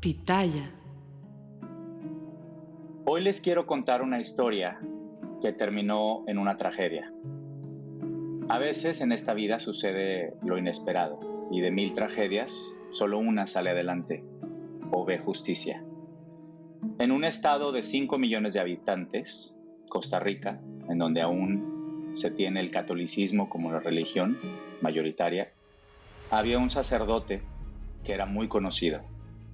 Pitaya. Hoy les quiero contar una historia que terminó en una tragedia. A veces en esta vida sucede lo inesperado y de 1000 tragedias, solo una sale adelante o ve justicia. En un estado de 5 millones de habitantes, Costa Rica, en donde aún se tiene el catolicismo como la religión mayoritaria, había un sacerdote que era muy conocido.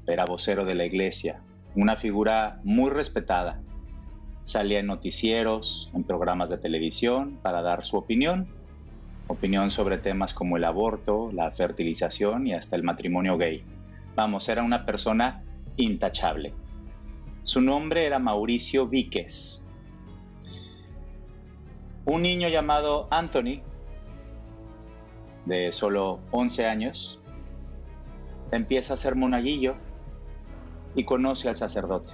Era vocero de la iglesia, una figura muy respetada. Salía en noticieros, en programas de televisión para dar su opinión sobre temas como el aborto, la fertilización y hasta el matrimonio gay. Vamos, era una persona intachable. Su nombre era Mauricio Víquez. Un niño llamado Anthony, de solo 11 años, empieza a ser monaguillo y conoce al sacerdote.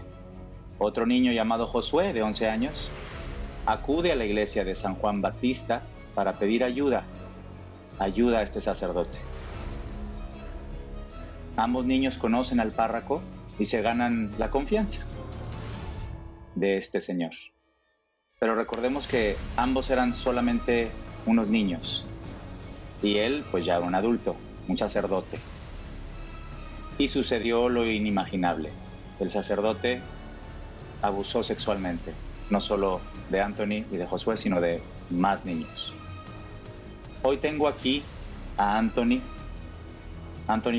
Otro niño llamado Josué, de 11 años, acude a la iglesia de San Juan Bautista para pedir ayuda a este sacerdote. Ambos niños conocen al párroco y se ganan la confianza de este señor. Pero recordemos que ambos eran solamente unos niños y él pues ya era un adulto, un sacerdote. Y sucedió lo inimaginable. El sacerdote abusó sexualmente, no solo de Anthony y de Josué, sino de más niños. Hoy tengo aquí a Anthony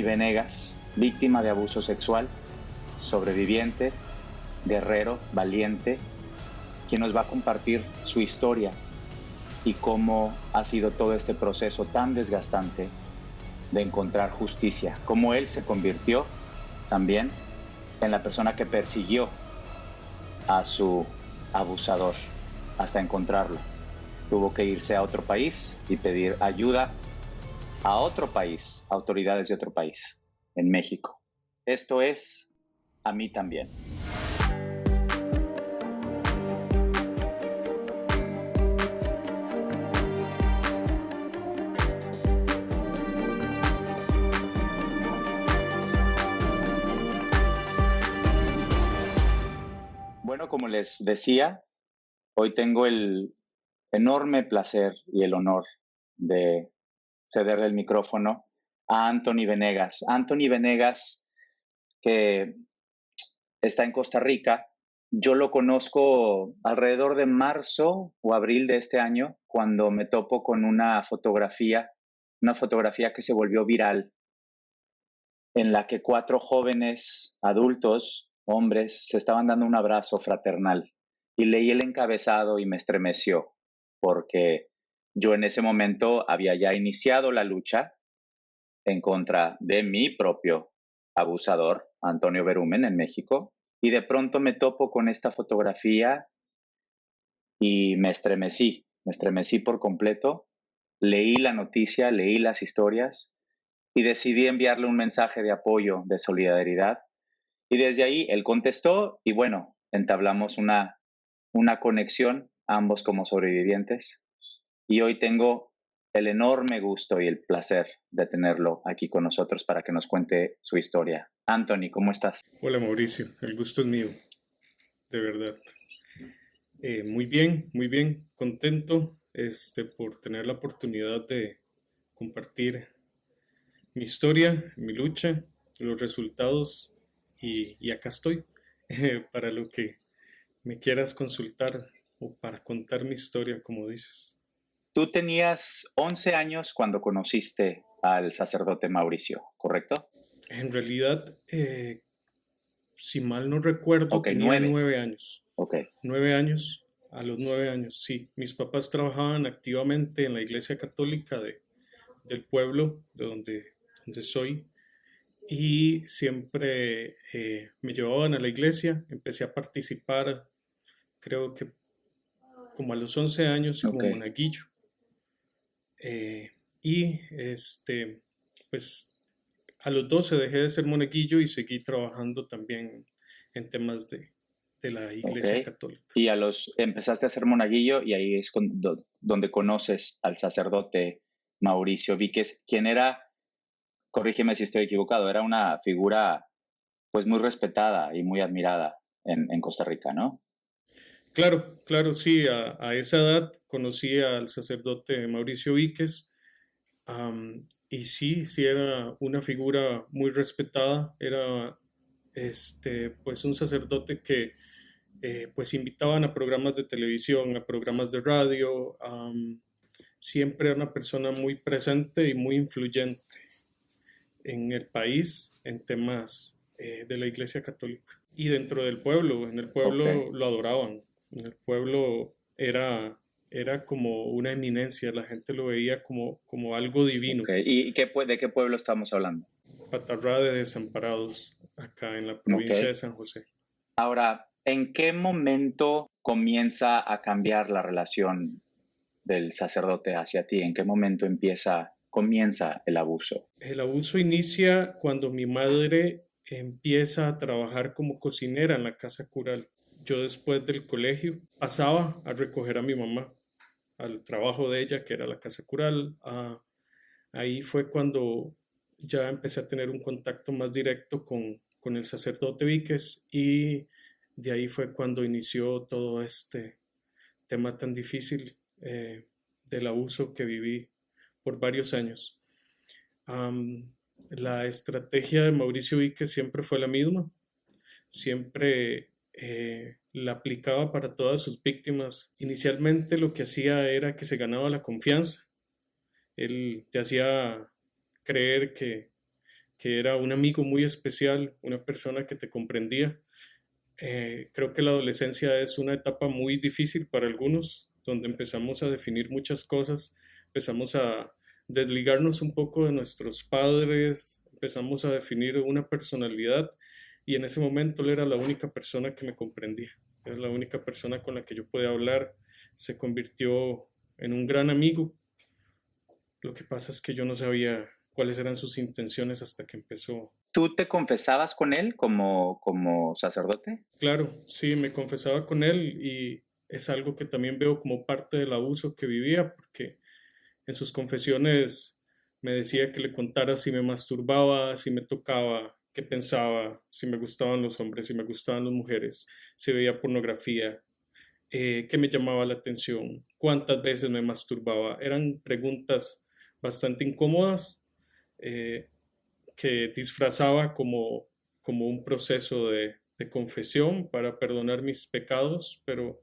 Venegas, víctima de abuso sexual, sobreviviente, guerrero, valiente, quien nos va a compartir su historia y cómo ha sido todo este proceso tan desgastante de encontrar justicia, cómo él se convirtió también en la persona que persiguió a su abusador hasta encontrarlo. Tuvo que irse a otro país y pedir ayuda a otro país, autoridades de otro país, en México. Esto es A mí también. Bueno, como les decía, hoy tengo el enorme placer y el honor de cederle el micrófono a Anthony Venegas. Anthony Venegas, que está en Costa Rica. Yo lo conozco alrededor de marzo o abril de este año, cuando me topo con una fotografía que se volvió viral, en la que 4 jóvenes adultos, hombres, se estaban dando un abrazo fraternal. Y leí el encabezado y me estremeció, porque yo en ese momento había ya iniciado la lucha en contra de mi propio abusador, Antonio Berumen, en México, y de pronto me topo con esta fotografía y me estremecí por completo. Leí la noticia, leí las historias y decidí enviarle un mensaje de apoyo, de solidaridad. Y desde ahí él contestó y bueno, entablamos una conexión, ambos como sobrevivientes. Y hoy tengo el enorme gusto y el placer de tenerlo aquí con nosotros para que nos cuente su historia. Anthony, ¿cómo estás? Hola Mauricio, el gusto es mío, de verdad. Muy bien, contento por tener la oportunidad de compartir mi historia, mi lucha, los resultados y acá estoy para lo que me quieras consultar o para contar mi historia, como dices. Tú tenías 11 años cuando conociste al sacerdote Mauricio, ¿correcto? En realidad, si mal no recuerdo, tenía 9 años. Okay. 9 años, a los 9 años, sí. Mis papás trabajaban activamente en la iglesia católica del pueblo, de donde soy, y siempre me llevaban a la iglesia. Empecé a participar, creo que como a los 11 años, como monaguillo. Pues a los 12 dejé de ser monaguillo y seguí trabajando también en temas de la iglesia católica. Y empezaste a ser monaguillo y ahí es donde conoces al sacerdote Mauricio Víquez, quien era, corrígeme si estoy equivocado, era una figura pues muy respetada y muy admirada en Costa Rica, ¿no? Claro, claro, sí, a esa edad conocí al sacerdote Mauricio Víquez. Y sí, sí era una figura muy respetada, era pues un sacerdote que pues invitaban a programas de televisión, a programas de radio, siempre era una persona muy presente y muy influyente en el país en temas de la Iglesia Católica. Y dentro del pueblo, en el Ok, pueblo lo adoraban, en el pueblo era como una eminencia, la gente lo veía como algo divino. ok. ¿Y de qué pueblo estamos hablando? Patarrá de Desamparados, acá en la Ok. provincia de San José. Ahora, ¿en qué momento comienza a cambiar la relación del sacerdote hacia ti? ¿En qué momento comienza el abuso? El abuso inicia cuando mi madre empieza a trabajar como cocinera en la casa cural. Yo después del colegio pasaba a recoger a mi mamá al trabajo de ella, que era la casa cural. Ahí fue cuando ya empecé a tener un contacto más directo con el sacerdote Víquez y de ahí fue cuando inició todo este tema tan difícil del abuso que viví por varios años. Am, la estrategia de Mauricio Víquez siempre fue la misma, siempre la aplicaba para todas sus víctimas. Inicialmente lo que hacía era que se ganaba la confianza, él te hacía creer que era un amigo muy especial, una persona que te comprendía. Creo que la adolescencia es una etapa muy difícil para algunos, donde empezamos a definir muchas cosas, empezamos a desligarnos un poco de nuestros padres, empezamos a definir una personalidad y en ese momento él era la única persona que me comprendía, era la única persona con la que yo podía hablar, se convirtió en un gran amigo. Lo que pasa es que yo no sabía cuáles eran sus intenciones hasta que empezó. ¿Tú te confesabas con él como sacerdote? Claro, sí, me confesaba con él y es algo que también veo como parte del abuso que vivía, porque en sus confesiones me decía que le contara si me masturbaba, si me tocaba, qué pensaba, si me gustaban los hombres, si me gustaban las mujeres, si veía pornografía, qué me llamaba la atención, cuántas veces me masturbaba. Eran preguntas bastante incómodas eh, que disfrazaba como un proceso de confesión para perdonar mis pecados, pero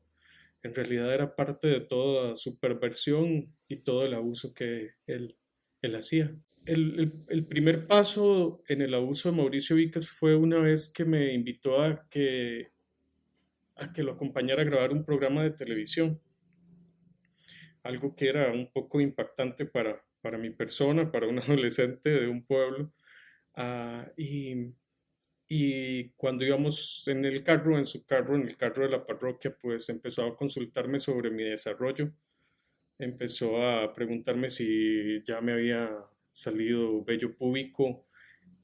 en realidad era parte de toda su perversión y todo el abuso que él hacía. El primer paso en el abuso de Mauricio Víquez fue una vez que me invitó a que lo acompañara a grabar un programa de televisión, algo que era un poco impactante para mi persona, para un adolescente de un pueblo. Ah, y cuando íbamos en el carro, en su carro, en el carro de la parroquia, pues empezó a consultarme sobre mi desarrollo, empezó a preguntarme si ya me había salido vello púbico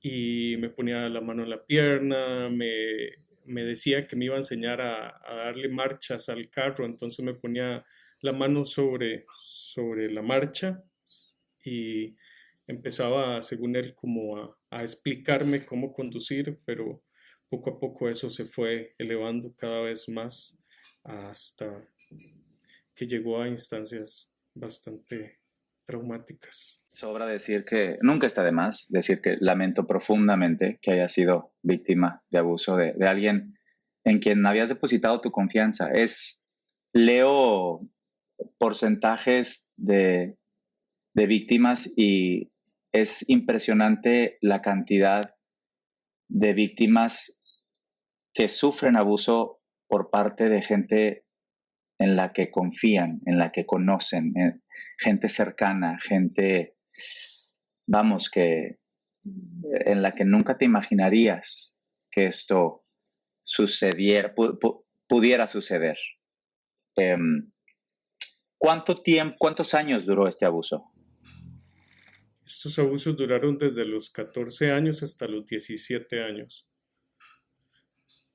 y me ponía la mano en la pierna, me decía que me iba a enseñar a darle marchas al carro, entonces me ponía la mano sobre la marcha y empezaba, según él, como a explicarme cómo conducir, pero poco a poco eso se fue elevando cada vez más hasta que llegó a instancias bastante traumáticas. Sobra decir que nunca está de más decir que lamento profundamente que haya sido víctima de abuso de alguien en quien habías depositado tu confianza. Leo porcentajes de víctimas y es impresionante la cantidad de víctimas que sufren abuso por parte de gente en la que confían, en la que conocen, gente cercana, gente, vamos, que en la que nunca te imaginarías que esto sucediera, pudiera suceder. Eh, ¿Cuántos años duró este abuso? Estos abusos duraron desde los 14 años hasta los 17 años.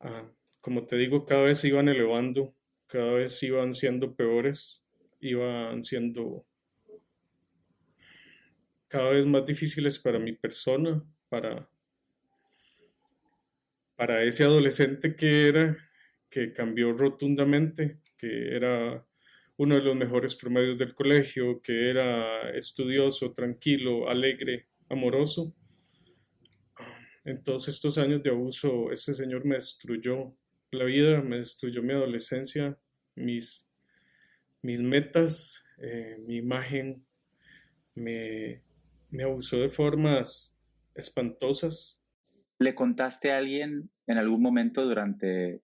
Ah, como te digo, cada vez se iban elevando, cada vez iban siendo peores, iban siendo cada vez más difíciles para mi persona, para ese adolescente que cambió rotundamente, que era uno de los mejores promedios del colegio, que era estudioso, tranquilo, alegre, amoroso. En todos estos años de abuso, ese señor me destruyó la vida, me destruyó mi adolescencia, mis, mis metas, mi imagen, me, me abusó de formas espantosas. ¿Le contaste a alguien en algún momento durante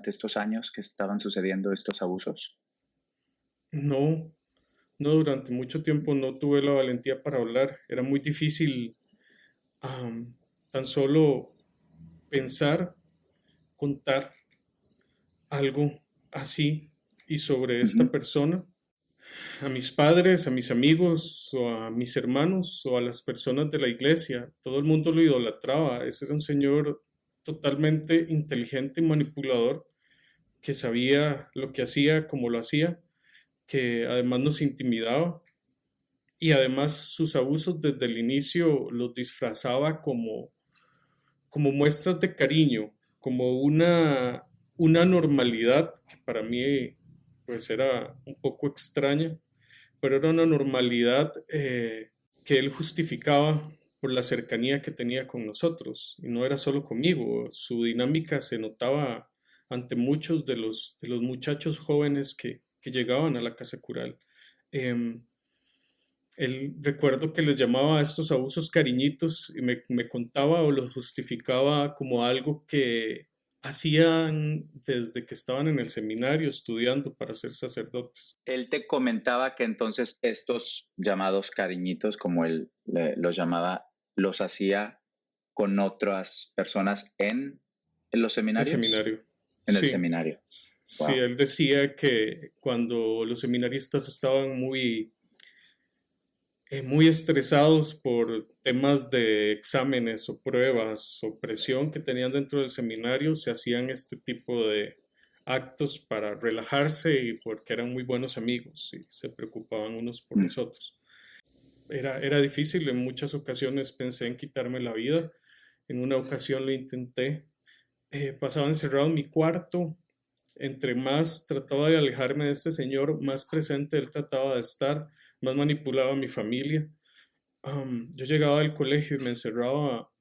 estos años que estaban sucediendo estos abusos? No, no, durante mucho tiempo no tuve la valentía para hablar. Era muy difícil am, tan solo pensar, contar algo así y sobre esta Ujú. persona a mis padres, a mis amigos o a mis hermanos o a las personas de la iglesia. Todo el mundo lo idolatraba. Ese era un señor totalmente inteligente y manipulador que sabía lo que hacía, cómo lo hacía, que además nos intimidaba y además sus abusos desde el inicio los disfrazaba como muestras de cariño, como una normalidad que para mí pues era un poco extraña, pero era una normalidad que él justificaba por la cercanía que tenía con nosotros, y no era solo conmigo, su dinámica se notaba ante muchos de los muchachos jóvenes que llegaban a la casa cural. Em, Él recuerdo que les llamaba a estos abusos cariñitos y me contaba o los justificaba como algo que hacían desde que estaban en el seminario estudiando para ser sacerdotes. Él te comentaba que entonces estos llamados cariñitos, como él los llamaba, los hacía con otras personas en los El seminarios, seminario, en el sí. seminario. Sí, Wow. él decía que cuando los seminaristas estaban muy estresados por temas de exámenes o pruebas o presión que tenían dentro del seminario, se hacían este tipo de actos para relajarse y porque eran muy buenos amigos y se preocupaban unos por los otros. Era difícil, en muchas ocasiones pensé en quitarme la vida, en una ocasión lo intenté. Pasaba encerrado en mi cuarto, entre más trataba de alejarme de este señor, más presente él trataba de estar, más manipulaba a mi familia. Yo llegaba del colegio y me encerraba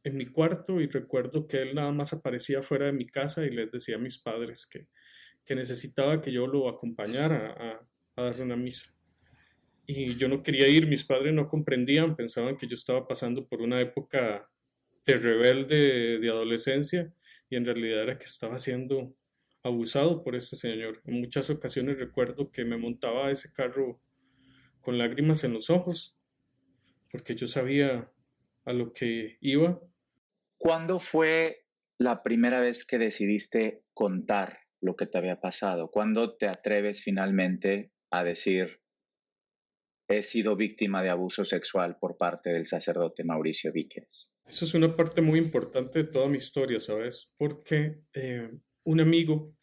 en mi cuarto y recuerdo que él nada más aparecía fuera de mi casa y les decía a mis padres que necesitaba que yo lo acompañara a darle una misa. Y yo no quería ir, mis padres no comprendían, pensaban que yo estaba pasando por una época de rebelde de adolescencia y en realidad era que estaba siendo abusado por este señor. En muchas ocasiones recuerdo que me montaba a ese carro con lágrimas en los ojos porque yo sabía a lo que iba. ¿Cuándo fue la primera vez que decidiste contar lo que te había pasado? ¿Cuándo te atreves finalmente a decir, he sido víctima de abuso sexual por parte del sacerdote Mauricio Víquez? Eso es una parte muy importante de toda mi historia, ¿sabes? Porque un amigo,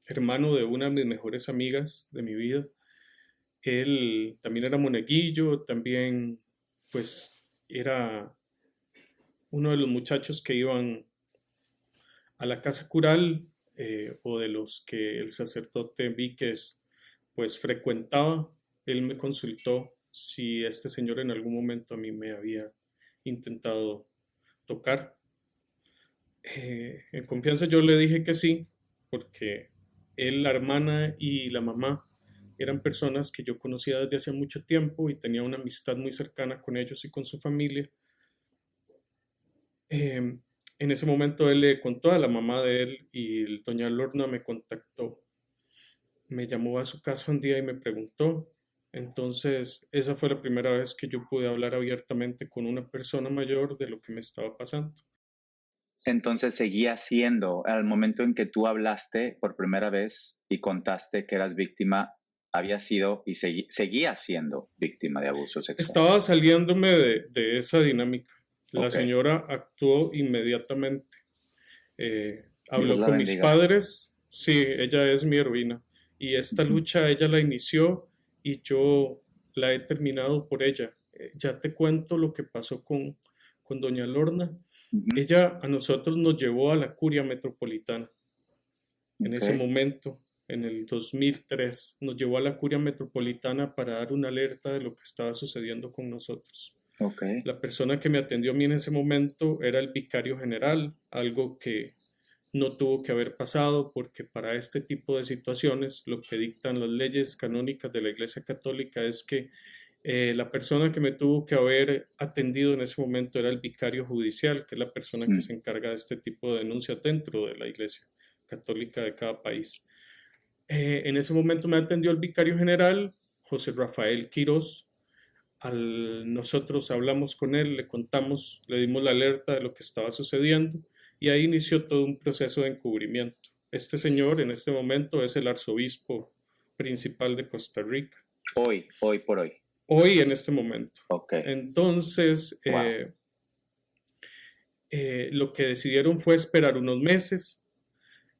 hermano de una de mis mejores amigas de mi vida, él también era monaguillo, también pues era uno de los muchachos que iban a la casa cural o de los que el sacerdote Víquez pues frecuentaba. Él me consultó si este señor en algún momento a mí me había intentado tocar. En confianza yo le dije que sí, porque él, la hermana y la mamá eran personas que yo conocía desde hace mucho tiempo y tenía una amistad muy cercana con ellos y con su familia. Eh, en ese momento él le contó a la mamá de él y doña Lorna me contactó. Me llamó a su casa un día y me preguntó. Entonces, esa fue la primera vez que yo pude hablar abiertamente con una persona mayor de lo que me estaba pasando. Entonces seguía siendo, al momento en que tú hablaste por primera vez y contaste que eras víctima, había sido y seguía siendo víctima de abuso sexual. Estaba saliéndome de esa dinámica. La Ok, señora actuó inmediatamente. Dios Habló la con mis bendiga. padres. Sí, ella es mi heroína. Y esta Ujú. lucha ella la inició y yo la he terminado por ella. Ya te cuento lo que pasó con doña Lorna. Ujú. Ella a nosotros nos llevó a la curia metropolitana. En ese Ok. momento, en el 2003, nos llevó a la curia metropolitana para dar una alerta de lo que estaba sucediendo con nosotros. Ok. La persona que me atendió a mí en ese momento era el vicario general, algo que no tuvo que haber pasado porque para este tipo de situaciones lo que dictan las leyes canónicas de la Iglesia Católica es que la persona que me tuvo que haber atendido en ese momento era el vicario judicial, que es la persona que Mm. se encarga de este tipo de denuncias dentro de la Iglesia Católica de cada país. En ese momento me atendió el vicario general, José Rafael Quirós. Nosotros hablamos con él, le contamos, le dimos la alerta de lo que estaba sucediendo y ahí inició todo un proceso de encubrimiento. Este señor en este momento es el arzobispo principal de Costa Rica. Hoy por hoy. Hoy en este momento. Ok. Entonces, Wow. lo que decidieron fue esperar unos meses.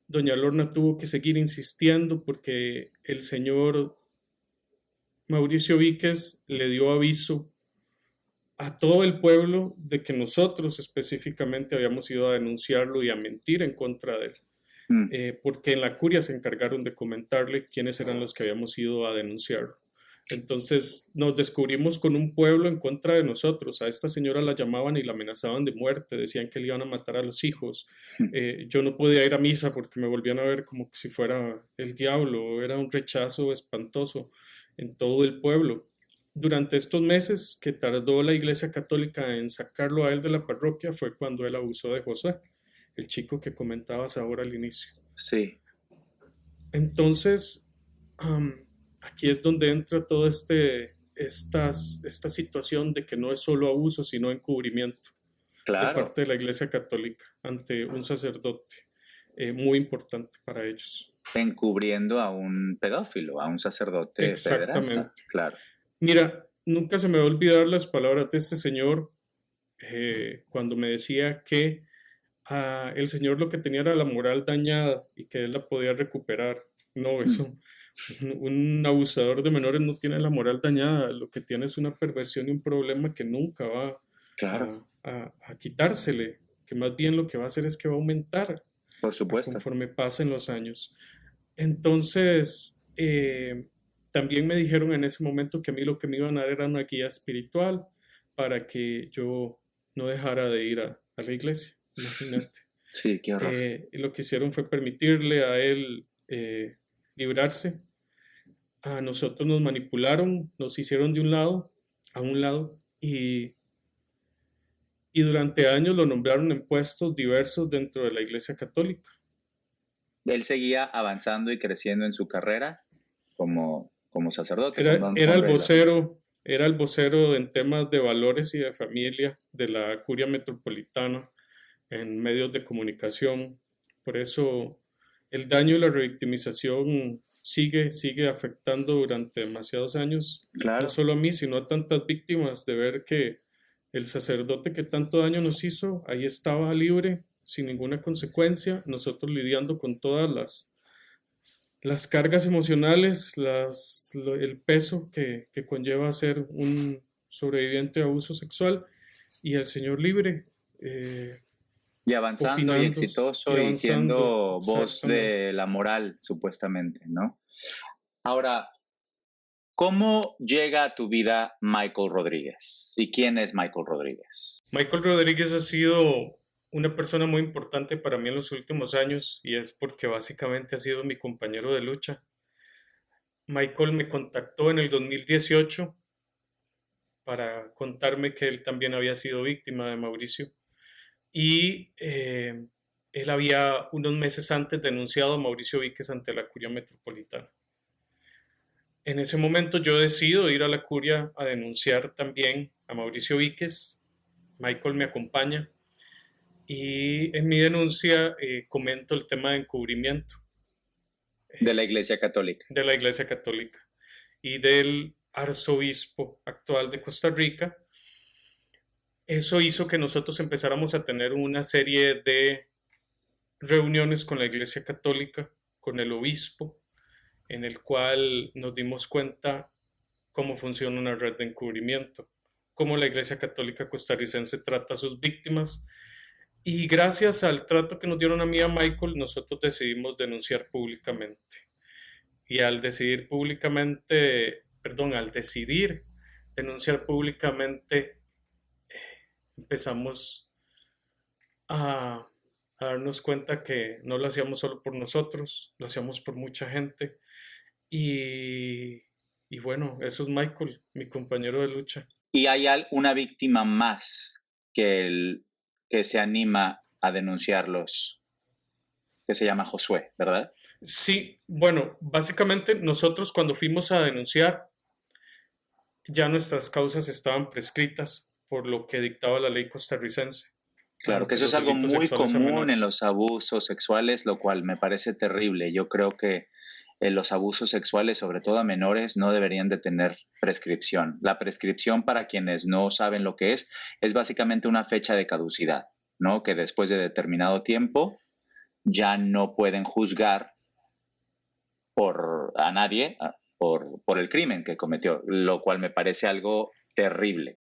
Doña Lorna tuvo que seguir insistiendo porque el señor Mauricio Víquez le dio aviso a todo el pueblo de que nosotros específicamente habíamos ido a denunciarlo y a mentir en contra de él. Mm. Porque en la curia se encargaron de comentarle quiénes eran los que habíamos ido a denunciarlo. Entonces nos descubrimos con un pueblo en contra de nosotros. A esta señora la llamaban y la amenazaban de muerte, decían que le iban a matar a los hijos. Yo no podía ir a misa porque me volvían a ver como si fuera el diablo. Era un rechazo espantoso en todo el pueblo. Durante estos meses que tardó la Iglesia Católica en sacarlo a él de la parroquia fue cuando él abusó de José, el chico que comentabas ahora al inicio. Sí. Entonces, aquí es donde entra toda esta situación de que no es solo abuso, sino encubrimiento de Claro. parte de la Iglesia Católica ante un sacerdote muy importante para ellos. Encubriendo a un pedófilo, a un sacerdote pederasta. Exactamente. Claro. Mira, nunca se me va a olvidar las palabras de este señor cuando me decía que el señor lo que tenía era la moral dañada y que él la podía recuperar. No, Mm. eso, un abusador de menores no tiene la moral dañada, lo que tiene es una perversión y un problema que nunca va Claro. a quitársele, que más bien lo que va a hacer es que va a aumentar Por supuesto. conforme pasen los años. Entonces, también me dijeron en ese momento que a mí lo que me iban a dar era una guía espiritual para que yo no dejara de ir a la iglesia, imagínate. Sí, qué horror. Lo que hicieron fue permitirle a él librarse. A nosotros nos manipularon, nos hicieron de un lado a un lado y durante años lo nombraron en puestos diversos dentro de la Iglesia Católica. Él seguía avanzando y creciendo en su carrera como sacerdote. Era el vocero en temas de valores y de familia de la curia metropolitana en medios de comunicación. Por eso el daño y la revictimización sigue afectando durante demasiados años, Claro. no solo a mí, sino a tantas víctimas, de ver que el sacerdote que tanto daño nos hizo, ahí estaba libre, sin ninguna consecuencia, nosotros lidiando con todas las cargas emocionales, el peso que conlleva ser un sobreviviente de abuso sexual y el Señor libre. Y avanzando y Opinando exitoso y y avanzando, siendo voz exactamente. de la moral, supuestamente, ¿no? Ahora, ¿cómo llega a tu vida Michael Rodríguez? ¿Y quién es Michael Rodríguez? Michael Rodríguez ha sido una persona muy importante para mí en los últimos años y es porque básicamente ha sido mi compañero de lucha. Michael me contactó en el 2018 para contarme que él también había sido víctima de Mauricio y él había unos meses antes denunciado a Mauricio Víquez ante la Curia Metropolitana. En ese momento yo decido ir a la Curia a denunciar también a Mauricio Víquez. Michael me acompaña y en mi denuncia comento el tema de encubrimiento De la Iglesia Católica. de la Iglesia Católica y del arzobispo actual de Costa Rica. Eso hizo que nosotros empezáramos a tener una serie de reuniones con la Iglesia Católica, con el obispo, en el cual nos dimos cuenta cómo funciona una red de encubrimiento. cómo la Iglesia Católica costarricense trata a sus víctimas. Y gracias al trato que nos dieron a mí y a Michael, nosotros decidimos denunciar públicamente. Y al decidir denunciar públicamente, empezamos a, a darnos cuenta que no lo hacíamos solo por nosotros, lo hacíamos por mucha gente. Y, y bueno, eso es Michael, mi compañero de lucha. ¿Y hay una víctima más que se anima a denunciarlos, que se llama Josué, ¿verdad? Sí, bueno, básicamente nosotros cuando fuimos a denunciar, ya nuestras causas estaban prescritas por lo que dictaba la ley costarricense. Claro, que eso es algo muy común en los abusos sexuales, lo cual me parece terrible. Yo creo que los abusos sexuales, sobre todo a menores, no deberían de tener prescripción. La prescripción, para quienes no saben lo que es básicamente una fecha de caducidad, ¿no? Que después de determinado tiempo ya no pueden juzgar a nadie por el crimen que cometió, lo cual me parece algo terrible.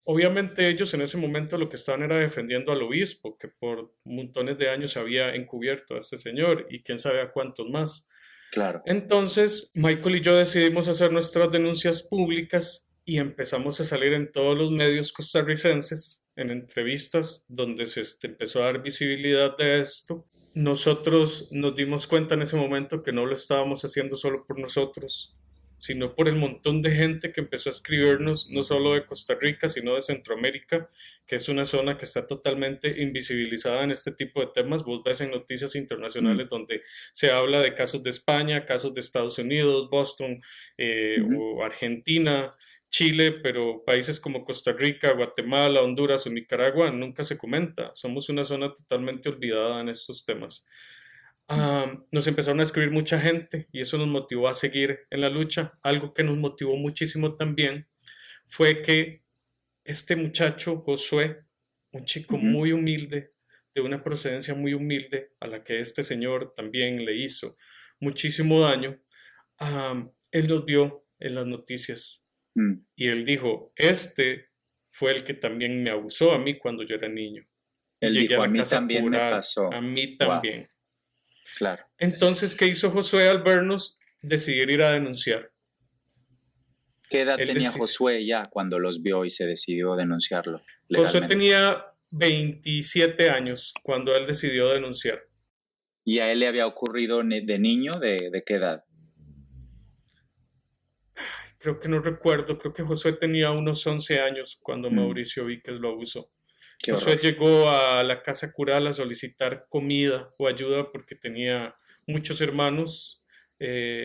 Obviamente ellos en ese momento lo que estaban era defendiendo al obispo, que por montones de años había encubierto a este señor y quién sabe a cuántos más. Claro. Entonces, Michael y yo decidimos hacer nuestras denuncias públicas y empezamos a salir en todos los medios costarricenses, en entrevistas donde se empezó a dar visibilidad de esto. Nosotros nos dimos cuenta en ese momento que no lo estábamos haciendo solo por nosotros, sino por el montón de gente que empezó a escribirnos, no solo de Costa Rica, sino de Centroamérica, que es una zona que está totalmente invisibilizada en este tipo de temas. Vos ves en noticias internacionales donde se habla de casos de España, casos de Estados Unidos, Boston o Argentina, Chile, pero países como Costa Rica, Guatemala, Honduras o Nicaragua nunca se comenta. Somos una zona totalmente olvidada en estos temas. Nos empezaron a escribir mucha gente y eso nos motivó a seguir en la lucha. Algo que nos motivó muchísimo también fue que este muchacho, Josué, un chico muy humilde, de una procedencia muy humilde, a la que este señor también le hizo muchísimo daño, él nos vio en las noticias y él dijo, este fue el que también me abusó a mí cuando yo era niño. Él dijo, a mí también me pasó. A mí también. Wow. Claro. Entonces, ¿qué hizo Josué al vernos? Decidir ir a denunciar. ¿Qué edad tenía Josué ya cuando los vio y se decidió denunciarlo legalmente? Josué tenía 27 años cuando él decidió denunciar. ¿Y a él le había ocurrido de niño? ¿De qué edad? Creo que no recuerdo. Creo que Josué tenía unos 11 años cuando Mauricio Víquez lo abusó. Josué llegó a la casa cural a solicitar comida o ayuda porque tenía muchos hermanos,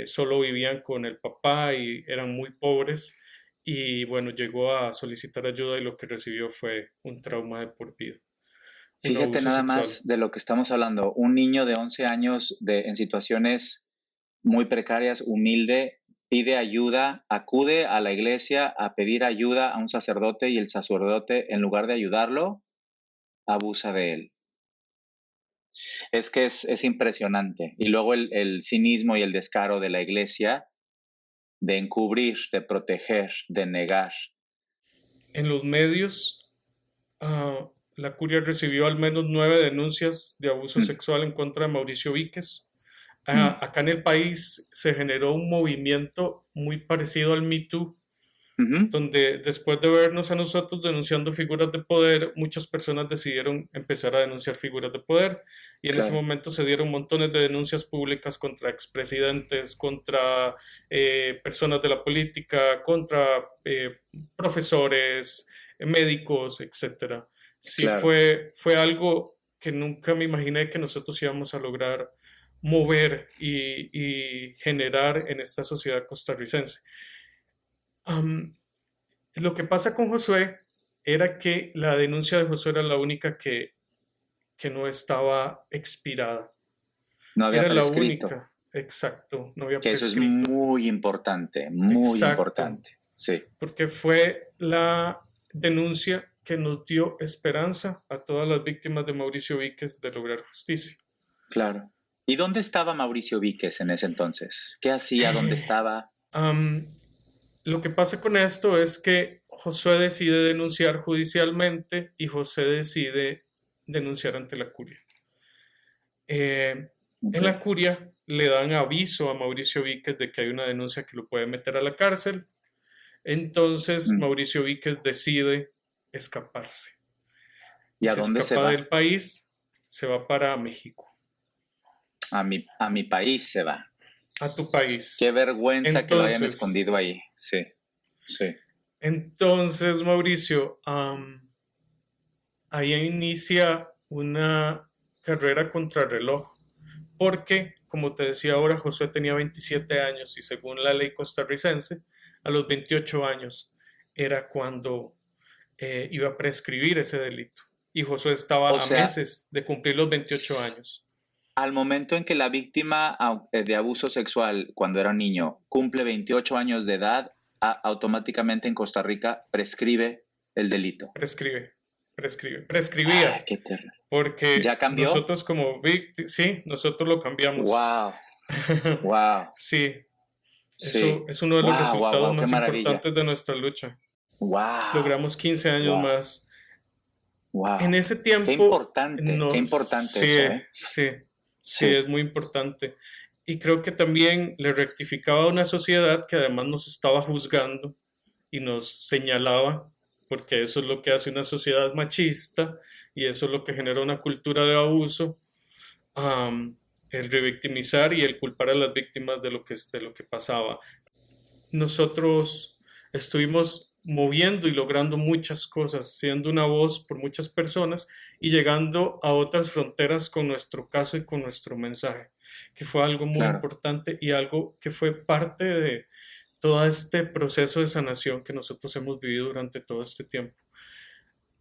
solo vivían con el papá y eran muy pobres y bueno, llegó a solicitar ayuda y lo que recibió fue un trauma de por vida. Fíjate nada más de lo que estamos hablando, un niño de 11 años en situaciones muy precarias, humilde, pide ayuda, acude a la iglesia a pedir ayuda a un sacerdote y el sacerdote, en lugar de ayudarlo, abusa de él. Es que es impresionante. Y luego el cinismo y el descaro de la iglesia de encubrir, de proteger, de negar. En los medios, la curia recibió al menos 9 denuncias de abuso sexual en contra de Mauricio Víquez. Acá en el país se generó un movimiento muy parecido al Me Too, donde después de vernos a nosotros denunciando figuras de poder, muchas personas decidieron empezar a denunciar figuras de poder y en ese momento se dieron montones de denuncias públicas contra expresidentes, contra personas de la política, contra profesores, médicos, etc. Sí, fue algo que nunca me imaginé que nosotros íbamos a lograr mover y generar en esta sociedad costarricense. Lo que pasa con Josué era que la denuncia de Josué era la única que no estaba expirada. No había prescrito. La única, exacto, no había que prescrito. Eso es muy importante, muy importante. Sí. Porque fue la denuncia que nos dio esperanza a todas las víctimas de Mauricio Víquez de lograr justicia. Claro. ¿Y dónde estaba Mauricio Víquez en ese entonces? ¿Qué hacía? ¿Dónde estaba? Lo que pasa con esto es que Josué decide denunciar judicialmente y José decide denunciar ante la curia. En la Ok. curia le dan aviso a Mauricio Víquez de que hay una denuncia que lo puede meter a la cárcel. Entonces Mm. Mauricio Víquez decide escaparse ¿Y y a se dónde se escapa va? del país, se va para México, A mi país se va. a tu Qué país. vergüenza que lo hayan escondido Entonces, ahí. Sí, sí. entonces Mauricio, ahí inicia una carrera contrarreloj, porque, como te decía ahora, Josué tenía 27 años y según la ley costarricense, a los 28 años era cuando iba a prescribir ese delito. Y Josué O estaba a sea, meses de cumplir los 28 s- años. al momento en que la víctima de abuso sexual, cuando era un niño, cumple 28 años de edad, automáticamente en Costa Rica prescribe el delito. Ay, Prescribía, qué terrible. porque ¿Ya cambió? nosotros como víctimas, sí, nosotros lo cambiamos. Wow, wow. Sí, eso Sí. es uno de los Wow, wow, resultados wow, qué más maravilla. importantes de nuestra lucha. Wow, Logramos 15 años wow, más. En wow. ese tiempo, Qué importante sí, eso, ¿eh? sí, sí, Sí, es muy importante. Y creo que también le rectificaba a una sociedad que además nos estaba juzgando y nos señalaba, porque eso es lo que hace una sociedad machista y eso es lo que genera una cultura de abuso, el revictimizar y el culpar a las víctimas de lo que pasaba. Nosotros estuvimos moviendo y logrando muchas cosas, siendo una voz por muchas personas y llegando a otras fronteras con nuestro caso y con nuestro mensaje, que fue algo muy claro. importante y algo que fue parte de todo este proceso de sanación que nosotros hemos vivido durante todo este tiempo.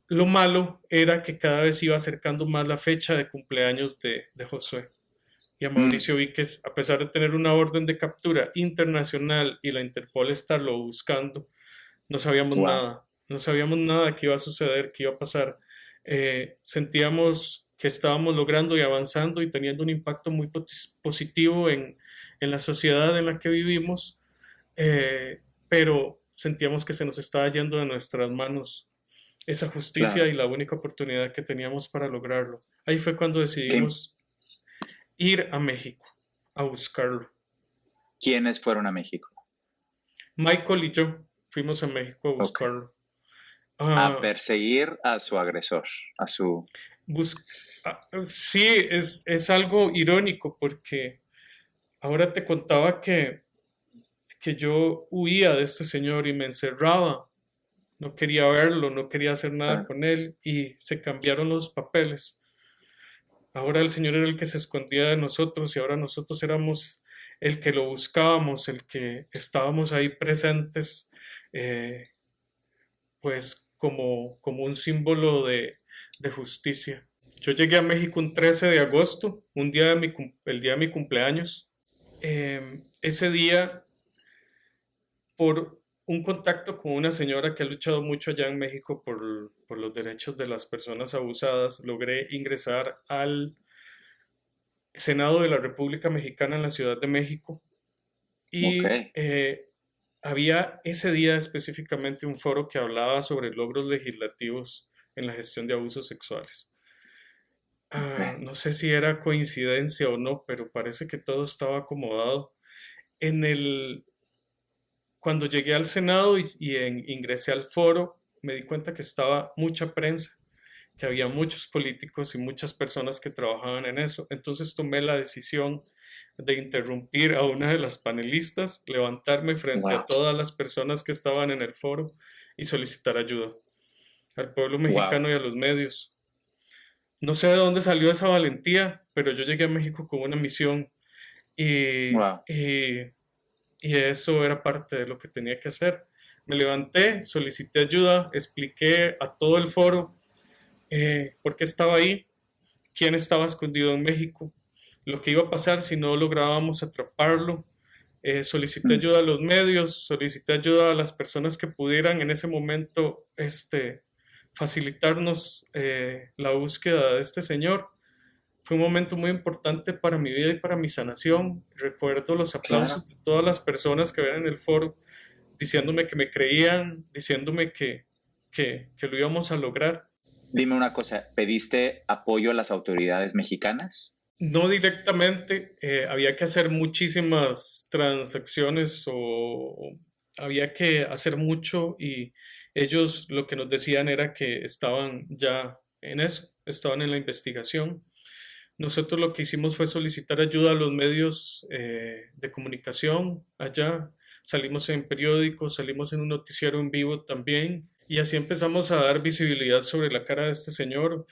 Lo malo era que cada vez iba acercando más la fecha de cumpleaños de Josué y a Mm, Mauricio Víquez, a pesar de tener una orden de captura internacional y la Interpol estarlo buscando, wow, no sabíamos nada que iba a suceder, que iba a pasar. Sentíamos que estábamos logrando y avanzando y teniendo un impacto muy positivo en la sociedad en la que vivimos, pero sentíamos que se nos estaba yendo de nuestras manos esa justicia claro. y la única oportunidad que teníamos para lograrlo. Ahí fue cuando ¿Qué- decidimos ir a México a buscarlo. ¿Quiénes fueron a México? Michael y yo fuimos a México a Ok. buscarlo. A Ah, perseguir a su agresor, a su... bus- sí, es algo irónico porque ahora te contaba que yo huía de este señor y me encerraba. No quería verlo, no quería hacer nada Claro, con él y se cambiaron los papeles. Ahora el Señor era el que se escondía de nosotros y ahora nosotros éramos el que lo buscábamos, el que estábamos ahí presentes, eh, pues como un símbolo de justicia. Yo llegué a México un 13 de agosto, un día de el día de mi cumpleaños. Ese día, por un contacto con una señora que ha luchado mucho allá en México por los derechos de las personas abusadas, logré ingresar al Senado de la República Mexicana en la Ciudad de México ok. y había ese día específicamente un foro que hablaba sobre logros legislativos en la gestión de abusos sexuales. Ok. No sé si era coincidencia o no, pero parece que todo estaba acomodado. En el, Cuando llegué al Senado ingresé al foro, me di cuenta que estaba mucha prensa, que había muchos políticos y muchas personas que trabajaban en eso. Entonces tomé la decisión de interrumpir a una de las panelistas, levantarme frente a Wow, todas las personas que estaban en el foro y solicitar ayuda al pueblo wow, mexicano y a los medios. No sé de dónde salió esa valentía, pero yo llegué a México con una misión y, wow. y, y eso era parte de lo que tenía que hacer. Me levanté, solicité ayuda, expliqué a todo el foro por qué estaba ahí, quién estaba escondido en México, lo que iba a pasar si no lográbamos atraparlo. Solicité Mm, ayuda a los medios, solicité ayuda a las personas que pudieran en ese momento facilitarnos la búsqueda de este señor. Fue un momento muy importante para mi vida y para mi sanación. Recuerdo los claro, aplausos de todas las personas que ven en el foro diciéndome que me creían, diciéndome que lo íbamos a lograr. Dime una cosa, ¿pediste apoyo a las autoridades mexicanas? No directamente, había que hacer muchísimas transacciones o había que hacer mucho y ellos lo que nos decían era que estaban ya en eso, estaban en la investigación. Nosotros lo que hicimos fue solicitar ayuda a los medios de comunicación allá. Salimos en periódicos, salimos en un noticiero en vivo también y así empezamos a dar visibilidad sobre la cara de este señor.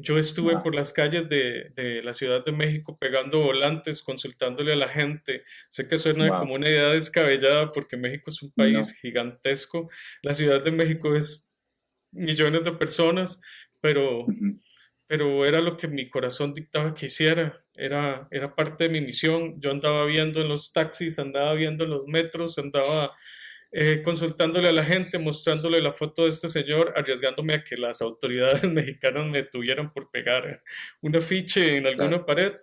Yo estuve Wow, por las calles de la Ciudad de México pegando volantes, consultándole a la gente. Sé que suena wow, como una idea descabellada porque México es un país no. gigantesco. La Ciudad de México es millones de personas, pero Ujú. pero era lo que mi corazón dictaba que hiciera, era parte de mi misión. Yo andaba viendo en los taxis, andaba viendo en los metros, andaba consultándole a la gente, mostrándole la foto de este señor, arriesgándome a que las autoridades mexicanas me tuvieran por pegar un afiche en Claro. alguna pared.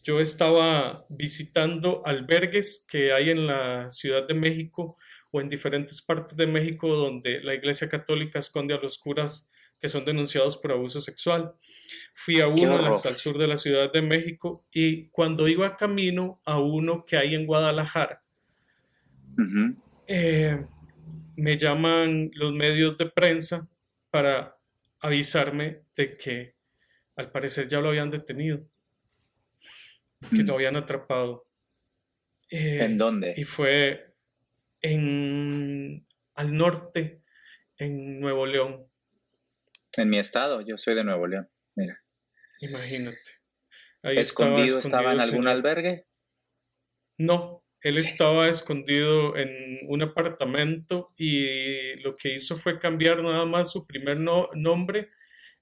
Yo estaba visitando albergues que hay en la Ciudad de México o en diferentes partes de México donde la Iglesia Católica esconde a los curas que son denunciados por abuso sexual. Fui a Qué uno horror. al sur de la Ciudad de México y cuando iba camino a uno que hay en Guadalajara, Ujú. eh, me llaman los medios de prensa para avisarme de que al parecer ya lo habían detenido, que lo Mm. habían atrapado. ¿En Y dónde? fue al norte, en Nuevo León, En mi estado, yo soy de Nuevo León. Mira, imagínate. Ahí estaba ¿escondido estaba escondido en el algún señor. albergue? No, él estaba escondido en un apartamento y lo que hizo fue cambiar nada más su primer nombre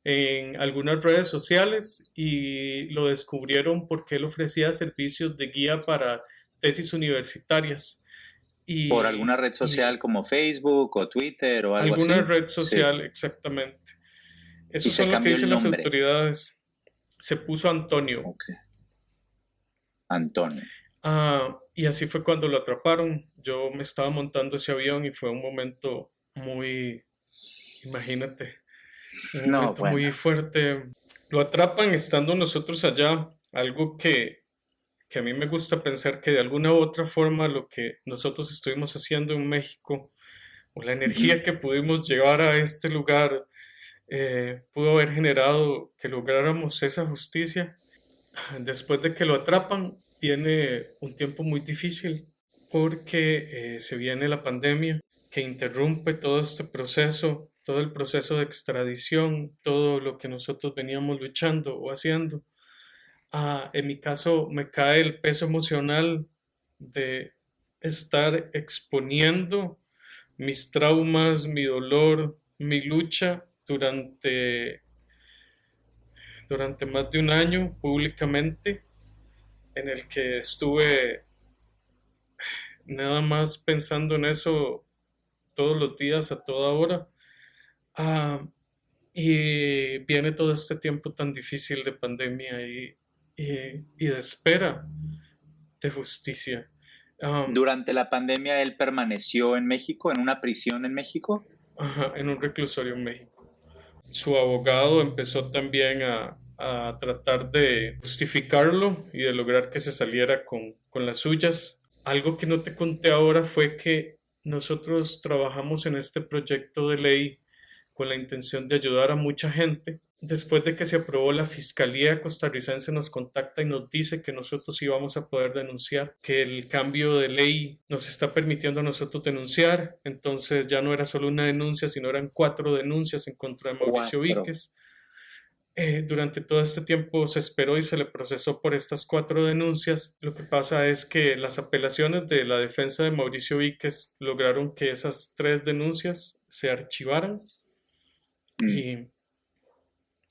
en algunas redes sociales y lo descubrieron porque él ofrecía servicios de guía para tesis universitarias ¿Por alguna y, red social y como Facebook o Twitter o algo alguna así? red Sí. social exactamente. Eso Y se son lo que cambió el dicen las nombre. autoridades. Se puso Antonio. Ok. Antonio. Y así fue cuando lo atraparon. Yo me estaba montando ese avión y fue un momento muy, imagínate, un No, momento bueno. muy fuerte. Lo atrapan estando nosotros allá, algo que a mí me gusta pensar que de alguna u otra forma lo que nosotros estuvimos haciendo en México o la Ujú. energía que pudimos llevar a este lugar pudo haber generado que lográramos esa justicia. Después de que lo atrapan, viene un tiempo muy difícil porque se viene la pandemia que interrumpe todo este proceso, todo el proceso de extradición, todo lo que nosotros veníamos luchando o haciendo. En mi caso, me cae el peso emocional de estar exponiendo mis traumas, mi dolor, mi lucha durante más de un año públicamente en el que estuve nada más pensando en eso todos los días, a toda hora. Ah, y viene todo este tiempo tan difícil de pandemia y de espera de justicia. Um, Durante la pandemia él permaneció en México, en una prisión en México. ajá, en un reclusorio en México. Su abogado empezó también a tratar de justificarlo y de lograr que se saliera con las suyas. Algo que no te conté ahora fue que nosotros trabajamos en este proyecto de ley con la intención de ayudar a mucha gente. Después de que se aprobó, la Fiscalía costarricense nos contacta y nos dice que nosotros íbamos a poder denunciar, que el cambio de ley nos está permitiendo a nosotros denunciar. Entonces ya no era solo una denuncia, sino eran 4 denuncias en contra de Mauricio Cuatro. Víquez. Durante todo este tiempo se esperó y se le procesó por estas 4 denuncias. Lo que pasa es que las apelaciones de la defensa de Mauricio Víquez lograron que esas 3 denuncias se archivaran Mm. y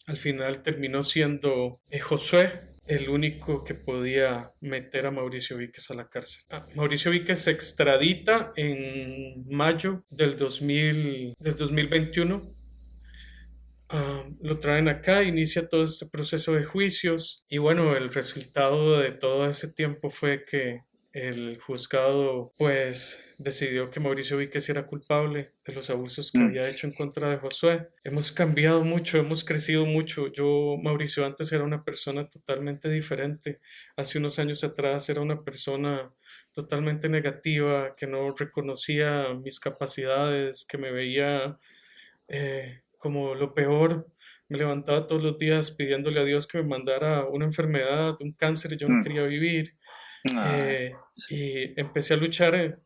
al final terminó siendo Josué el único que podía meter a Mauricio Víquez a la cárcel. Mauricio Víquez se extradita en mayo del 2021. Lo traen acá, inicia todo este proceso de juicios y bueno, el resultado de todo ese tiempo fue que el juzgado pues decidió que Mauricio Víquez era culpable de los abusos que Mm, había hecho en contra de Josué. Hemos cambiado mucho, hemos crecido mucho. Yo, Mauricio, antes era una persona totalmente diferente. Hace unos años atrás era una persona totalmente negativa, que no reconocía mis capacidades, que me veía como lo peor. Me levantaba todos los días pidiéndole a Dios que me mandara una enfermedad, un cáncer, y yo no mm. quería vivir. Ay, Y empecé a luchar,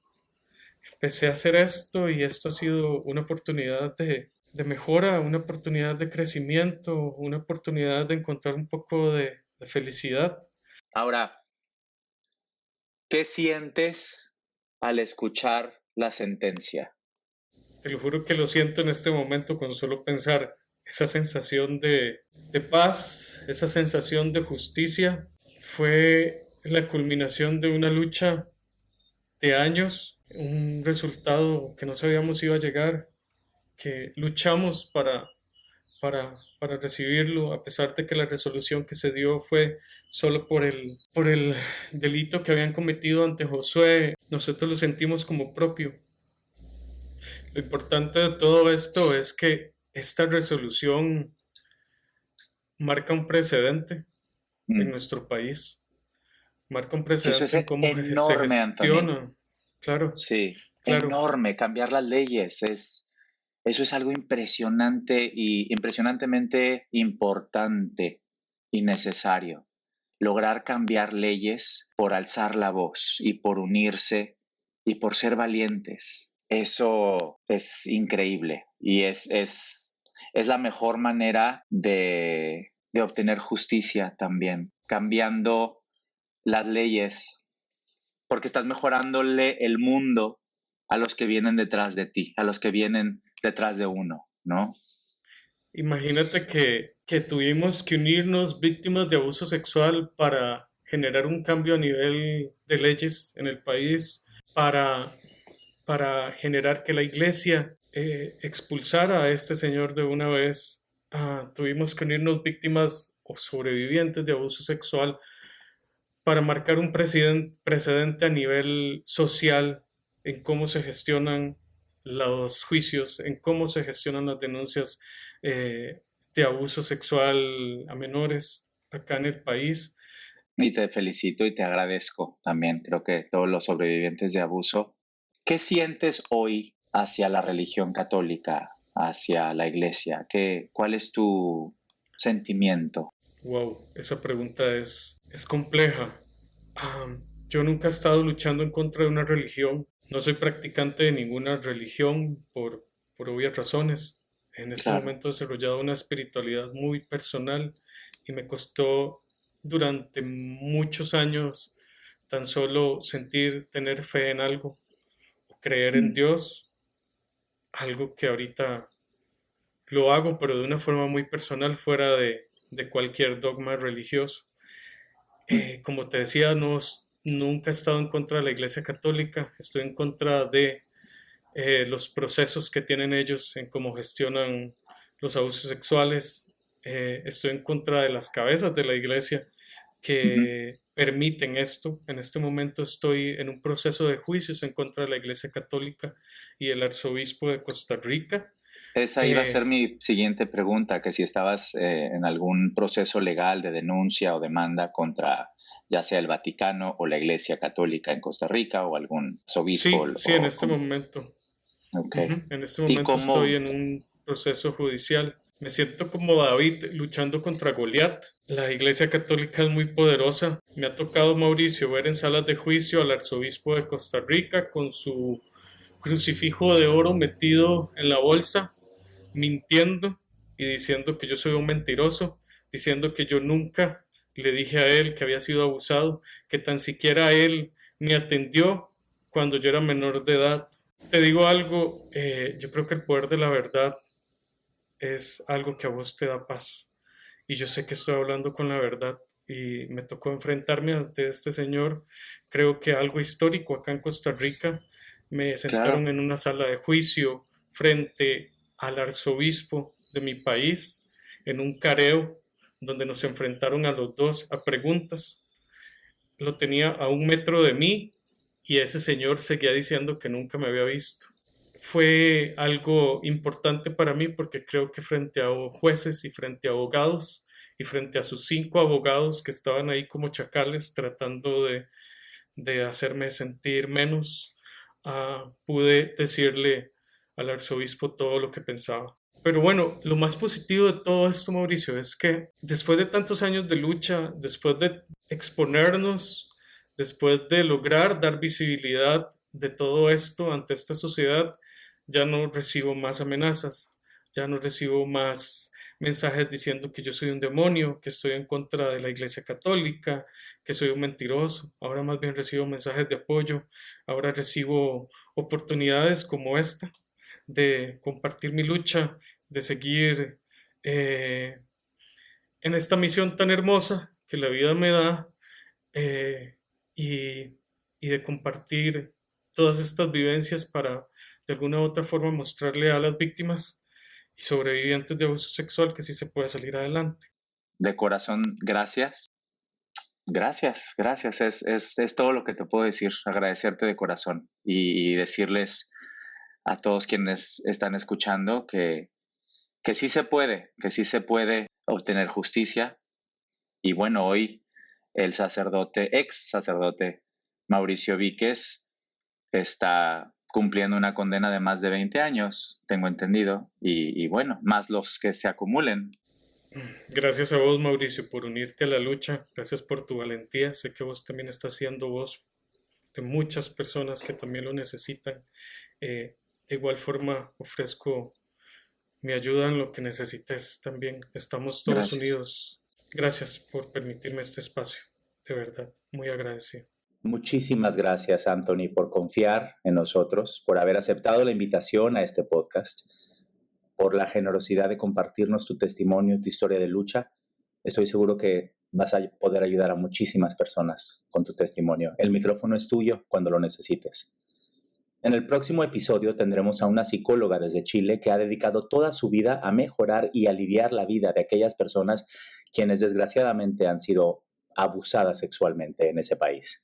empecé a hacer esto y esto ha sido una oportunidad de mejora, una oportunidad de crecimiento, una oportunidad de encontrar un poco de felicidad. ahora, ¿qué sientes al escuchar la sentencia? Te lo juro que lo siento en este momento con solo pensar esa sensación de paz, esa sensación de justicia. Fue la culminación de una lucha de años, un resultado que no sabíamos si iba a llegar, que luchamos para recibirlo, a pesar de que la resolución que se dio fue solo por el delito que habían cometido ante Josué. Nosotros lo sentimos como propio. Lo importante de todo esto es que esta resolución marca un precedente en Mm. nuestro país, marca un Sí, eso es precedente en cómo se enorme, Anthony. gestiona. Claro, Sí, claro. enorme. Cambiar las leyes eso es algo impresionante y impresionantemente importante y necesario. Lograr cambiar leyes por alzar la voz y por unirse y por ser valientes. Eso es increíble y es la mejor manera de obtener justicia también, cambiando las leyes, porque estás mejorándole el mundo a los que vienen detrás de ti, a los que vienen detrás de uno, ¿no? Imagínate que tuvimos que unirnos víctimas de abuso sexual para generar un cambio a nivel de leyes en el país, para, para generar que la iglesia expulsara a este señor de una vez. Tuvimos que unirnos víctimas o sobrevivientes de abuso sexual para marcar un precedente a nivel social en cómo se gestionan los juicios, en cómo se gestionan las denuncias eh, de abuso sexual a menores acá en el país. Y te felicito y te agradezco también. Creo que todos los sobrevivientes de abuso. ¿Qué sientes hoy hacia la religión católica, hacia la iglesia? ¿Cuál es tu sentimiento? Wow, esa pregunta es compleja. Yo nunca he estado luchando en contra de una religión. No soy practicante de ninguna religión por obvias razones. En este Claro. momento he desarrollado una espiritualidad muy personal y me costó durante muchos años tan solo sentir, tener fe en algo, creer en Mm, Dios, algo que ahorita lo hago, pero de una forma muy personal, fuera de cualquier dogma religioso. mm, Como te decía, no, nunca he estado en contra de la Iglesia Católica, estoy en contra de los procesos que tienen ellos en cómo gestionan los abusos sexuales. Estoy en contra de las cabezas de la Iglesia ujú. que permiten esto. En este momento estoy en un proceso de juicios en contra de la Iglesia Católica y el arzobispo de Costa Rica. Esa iba a ser Eh, mi siguiente pregunta, que si estabas en algún proceso legal de denuncia o demanda contra ya sea el Vaticano o la Iglesia Católica en Costa Rica o algún arzobispo sí, sí, en este momento. ok. En este ¿Y momento estoy cómo? en un proceso judicial. Me siento como David luchando contra Goliat. La Iglesia Católica es muy poderosa. Me ha tocado, Mauricio, ver en salas de juicio al arzobispo de Costa Rica con su crucifijo de oro metido en la bolsa, mintiendo y diciendo que yo soy un mentiroso, diciendo que yo nunca le dije a él que había sido abusado, que tan siquiera él me atendió cuando yo era menor de edad. Te digo algo, yo creo que el poder de la verdad es algo que a vos te da paz. Y yo sé que estoy hablando con la verdad y me tocó enfrentarme ante este señor. Creo que algo histórico acá en Costa Rica. Me sentaron Claro. en una sala de juicio frente al arzobispo de mi país, en un careo, donde nos enfrentaron a los dos a preguntas. Lo tenía a 1 metro de mí y ese señor seguía diciendo que nunca me había visto. Fue algo importante para mí porque creo que frente a jueces y frente a abogados y frente a sus 5 abogados que estaban ahí como chacales tratando de hacerme sentir menos, pude decirle al arzobispo todo lo que pensaba. Pero bueno, lo más positivo de todo esto, Mauricio, es que después de tantos años de lucha, después de exponernos, después de lograr dar visibilidad de todo esto ante esta sociedad, ya no recibo más amenazas, ya no recibo más mensajes diciendo que yo soy un demonio, que estoy en contra de la Iglesia Católica, que soy un mentiroso. Ahora más bien recibo mensajes de apoyo, ahora recibo oportunidades como esta de compartir mi lucha, de seguir eh, en esta misión tan hermosa que la vida me da, eh, y, y de compartir todas estas vivencias para de alguna u otra forma mostrarle a las víctimas y sobrevivientes de abuso sexual que sí se puede salir adelante. De corazón, gracias. Gracias, gracias. Es todo lo que te puedo decir. Agradecerte de corazón y decirles a todos quienes están escuchando que sí se puede, que sí se puede obtener justicia. Y bueno, hoy el sacerdote, ex sacerdote Mauricio Víquez, está cumpliendo una condena de más de 20 años, tengo entendido, y bueno, más los que se acumulen. Gracias a vos, Mauricio, por unirte a la lucha. Gracias por tu valentía. Sé que vos también estás siendo voz de muchas personas que también lo necesitan. De igual forma, ofrezco mi ayuda en lo que necesites también. Estamos todos Gracias. unidos. Gracias por permitirme este espacio. De verdad, muy agradecido. Muchísimas gracias, Anthony, por confiar en nosotros, por haber aceptado la invitación a este podcast, por la generosidad de compartirnos tu testimonio, tu historia de lucha. Estoy seguro que vas a poder ayudar a muchísimas personas con tu testimonio. El micrófono es tuyo cuando lo necesites. En el próximo episodio tendremos a una psicóloga desde Chile que ha dedicado toda su vida a mejorar y aliviar la vida de aquellas personas quienes desgraciadamente han sido abusadas sexualmente en ese país.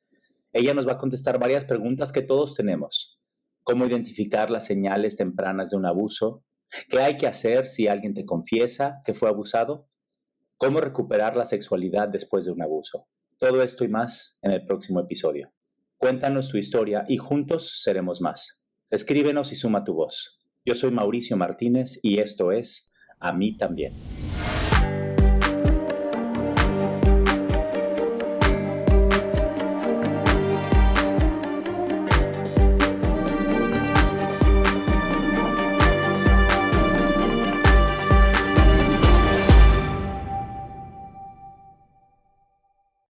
Ella nos va a contestar varias preguntas que todos tenemos. ¿Cómo identificar las señales tempranas de un abuso? ¿Qué hay que hacer si alguien te confiesa que fue abusado? ¿Cómo recuperar la sexualidad después de un abuso? Todo esto y más en el próximo episodio. Cuéntanos tu historia y juntos seremos más. Escríbenos y suma tu voz. Yo soy Mauricio Martínez y esto es A mí también.